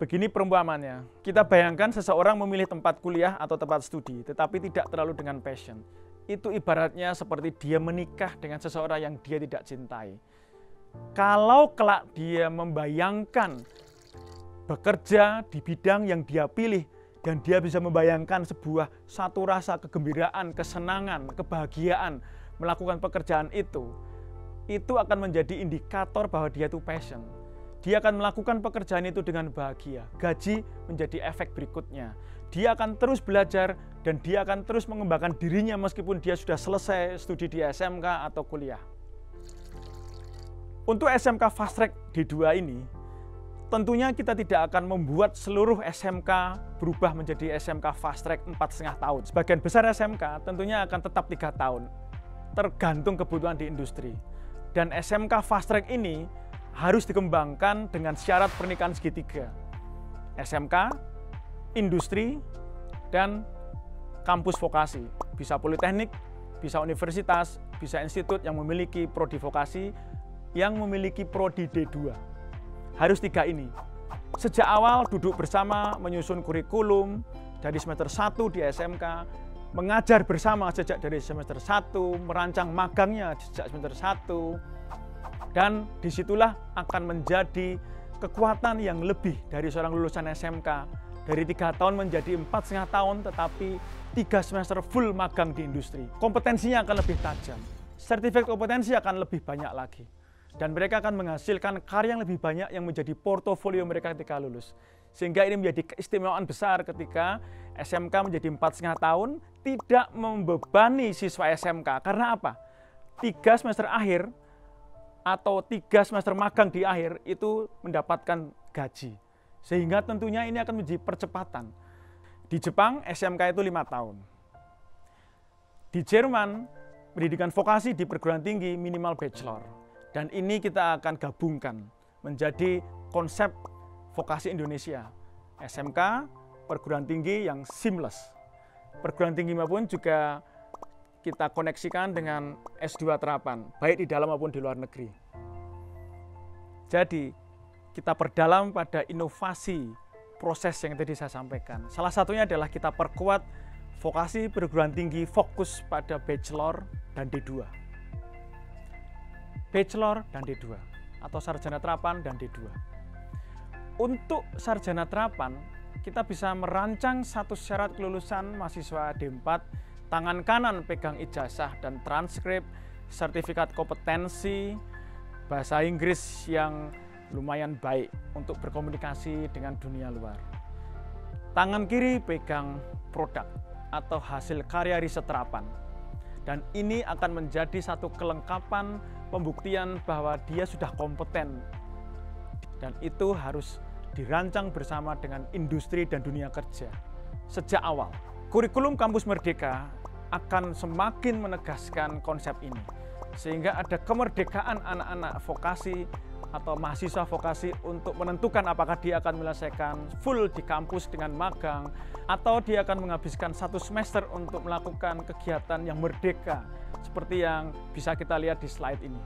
Begini perumpamannya, kita bayangkan seseorang memilih tempat kuliah atau tempat studi, tetapi tidak terlalu dengan passion. Itu ibaratnya seperti dia menikah dengan seseorang yang dia tidak cintai. Kalau kelak dia membayangkan bekerja di bidang yang dia pilih, dan dia bisa membayangkan satu rasa kegembiraan, kesenangan, kebahagiaan melakukan pekerjaan itu akan menjadi indikator bahwa dia itu passion. Dia akan melakukan pekerjaan itu dengan bahagia. Gaji menjadi efek berikutnya. Dia akan terus belajar dan dia akan terus mengembangkan dirinya meskipun dia sudah selesai studi di SMK atau kuliah. Untuk SMK Fast Track D2 ini, tentunya kita tidak akan membuat seluruh SMK berubah menjadi SMK Fast Track 4,5 tahun. Sebagian besar SMK tentunya akan tetap 3 tahun, tergantung kebutuhan di industri. Dan SMK Fast Track ini harus dikembangkan dengan syarat pernikahan segitiga. SMK, industri, dan kampus vokasi. Bisa politeknik, bisa universitas, bisa institut yang memiliki prodi vokasi, yang memiliki prodi D2. Harus 3 ini. Sejak awal duduk bersama menyusun kurikulum dari semester 1 di SMK, mengajar bersama sejak dari semester 1, merancang magangnya sejak semester 1, dan disitulah akan menjadi kekuatan yang lebih dari seorang lulusan SMK. Dari 3 tahun menjadi 4,5 tahun, tetapi 3 semester full magang di industri. Kompetensinya akan lebih tajam. Sertifikat kompetensi akan lebih banyak lagi. Dan mereka akan menghasilkan karya yang lebih banyak yang menjadi portofolio mereka ketika lulus. Sehingga ini menjadi keistimewaan besar ketika SMK menjadi 4,5 tahun, tidak membebani siswa SMK. Karena apa? 3 semester akhir atau 3 semester magang di akhir itu mendapatkan gaji. Sehingga tentunya ini akan menjadi percepatan. Di Jepang, SMK itu 5 tahun. Di Jerman, pendidikan vokasi di perguruan tinggi minimal bachelor. Dan ini kita akan gabungkan menjadi konsep vokasi Indonesia. SMK, perguruan tinggi yang seamless. Perguruan tinggi maupun juga kita koneksikan dengan S2 terapan, baik di dalam maupun di luar negeri. Jadi, kita perdalam pada inovasi proses yang tadi saya sampaikan. Salah satunya adalah kita perkuat vokasi perguruan tinggi fokus pada bachelor dan D2. Bachelor dan D2, atau sarjana terapan dan D2. Untuk sarjana terapan, kita bisa merancang satu syarat kelulusan mahasiswa D4, tangan kanan pegang ijazah dan transkrip, sertifikat kompetensi, bahasa Inggris yang lumayan baik untuk berkomunikasi dengan dunia luar. Tangan kiri pegang produk atau hasil karya riset terapan. Dan ini akan menjadi satu kelengkapan pembuktian bahwa dia sudah kompeten. Dan itu harus dirancang bersama dengan industri dan dunia kerja sejak awal. Kurikulum Kampus Merdeka akan semakin menegaskan konsep ini, sehingga ada kemerdekaan anak-anak vokasi atau mahasiswa vokasi untuk menentukan apakah dia akan menyelesaikan full di kampus dengan magang, atau dia akan menghabiskan 1 semester untuk melakukan kegiatan yang merdeka, seperti yang bisa kita lihat di slide ini.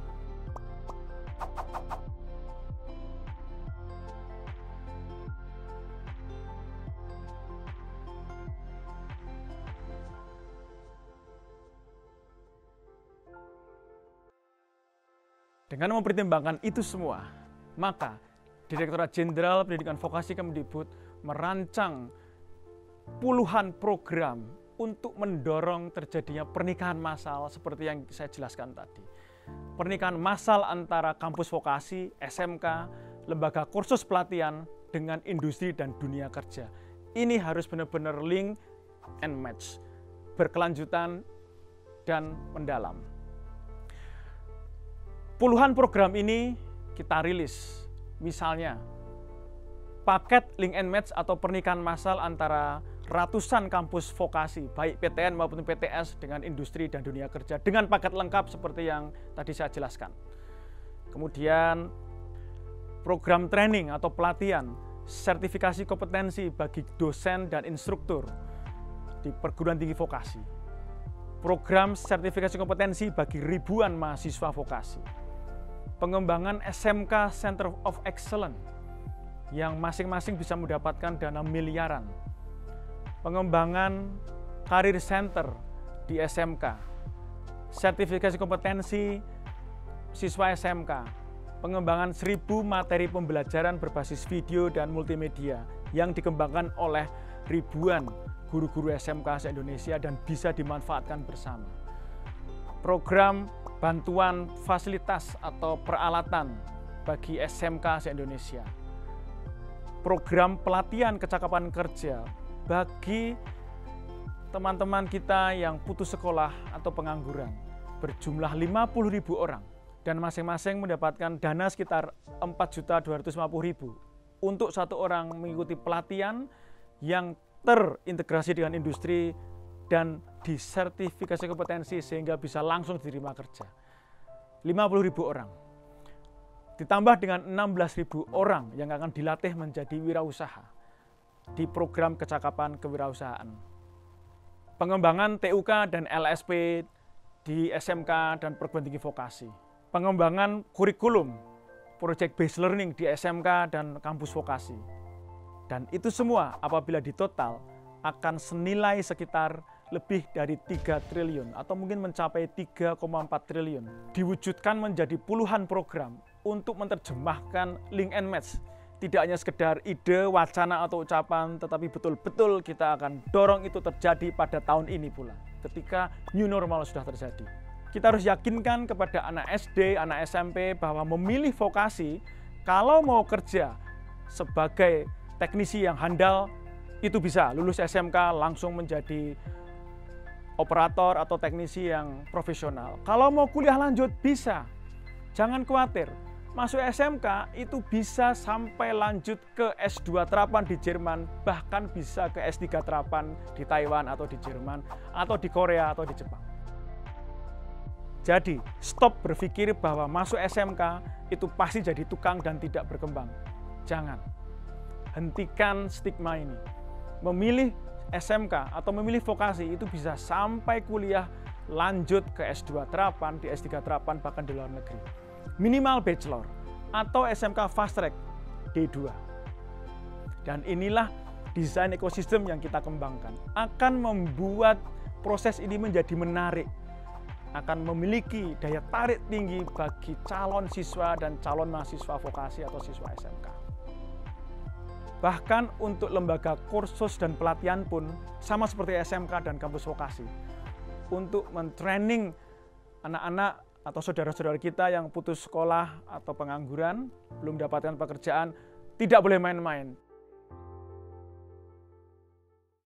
Dengan mempertimbangkan itu semua, maka Direktorat Jenderal Pendidikan Vokasi Kemdikbud merancang puluhan program untuk mendorong terjadinya pernikahan massal seperti yang saya jelaskan tadi. Pernikahan massal antara kampus vokasi, SMK, lembaga kursus pelatihan dengan industri dan dunia kerja. Ini harus benar-benar link and match, berkelanjutan dan mendalam. Puluhan program ini kita rilis, misalnya paket link and match atau pernikahan massal antara ratusan kampus vokasi, baik PTN maupun PTS dengan industri dan dunia kerja, dengan paket lengkap seperti yang tadi saya jelaskan. Kemudian program training atau pelatihan, sertifikasi kompetensi bagi dosen dan instruktur di perguruan tinggi vokasi. Program sertifikasi kompetensi bagi ribuan mahasiswa vokasi. Pengembangan SMK Center of Excellence yang masing-masing bisa mendapatkan dana miliaran. Pengembangan karir center di SMK, sertifikasi kompetensi siswa SMK, pengembangan 1000 materi pembelajaran berbasis video dan multimedia yang dikembangkan oleh ribuan guru-guru SMK se-Indonesia dan bisa dimanfaatkan bersama. Program bantuan fasilitas atau peralatan bagi SMK se-Indonesia. Program pelatihan kecakapan kerja bagi teman-teman kita yang putus sekolah atau pengangguran berjumlah 50.000 orang dan masing-masing mendapatkan dana sekitar 4.250.000 untuk satu orang mengikuti pelatihan yang terintegrasi dengan industri dan disertifikasi kompetensi sehingga bisa langsung diterima kerja. 50.000 orang. Ditambah dengan 16.000 orang yang akan dilatih menjadi wirausaha di program kecakapan kewirausahaan. Pengembangan TUK dan LSP di SMK dan perguruan tinggi vokasi. Pengembangan kurikulum project based learning di SMK dan kampus vokasi. Dan itu semua apabila ditotal akan senilai sekitar lebih dari 3 triliun atau mungkin mencapai 3,4 triliun. Diwujudkan menjadi puluhan program untuk menerjemahkan link and match. Tidak hanya sekedar ide, wacana atau ucapan, tetapi betul-betul kita akan dorong itu terjadi pada tahun ini pula, ketika new normal sudah terjadi. Kita harus yakinkan kepada anak SD, anak SMP bahwa memilih vokasi, kalau mau kerja sebagai teknisi yang handal, itu bisa lulus SMK langsung menjadi operator atau teknisi yang profesional. Kalau mau kuliah lanjut, bisa. Jangan khawatir. Masuk SMK itu bisa sampai lanjut ke S2 terapan di Jerman, bahkan bisa ke S3 terapan di Taiwan atau di Jerman, atau di Korea atau di Jepang. Jadi, stop berpikir bahwa masuk SMK itu pasti jadi tukang dan tidak berkembang. Jangan. Hentikan stigma ini. Memilih SMK atau memilih vokasi itu bisa sampai kuliah lanjut ke S2 terapan, di S3 terapan, bahkan di luar negeri. Minimal bachelor atau SMK fast track D2. Dan inilah desain ekosistem yang kita kembangkan. Akan membuat proses ini menjadi menarik. Akan memiliki daya tarik tinggi bagi calon siswa dan calon mahasiswa vokasi atau siswa SMK. Bahkan untuk lembaga kursus dan pelatihan pun sama seperti SMK dan kampus vokasi. Untuk mentraining anak-anak atau saudara-saudara kita yang putus sekolah atau pengangguran, belum mendapatkan pekerjaan, tidak boleh main-main.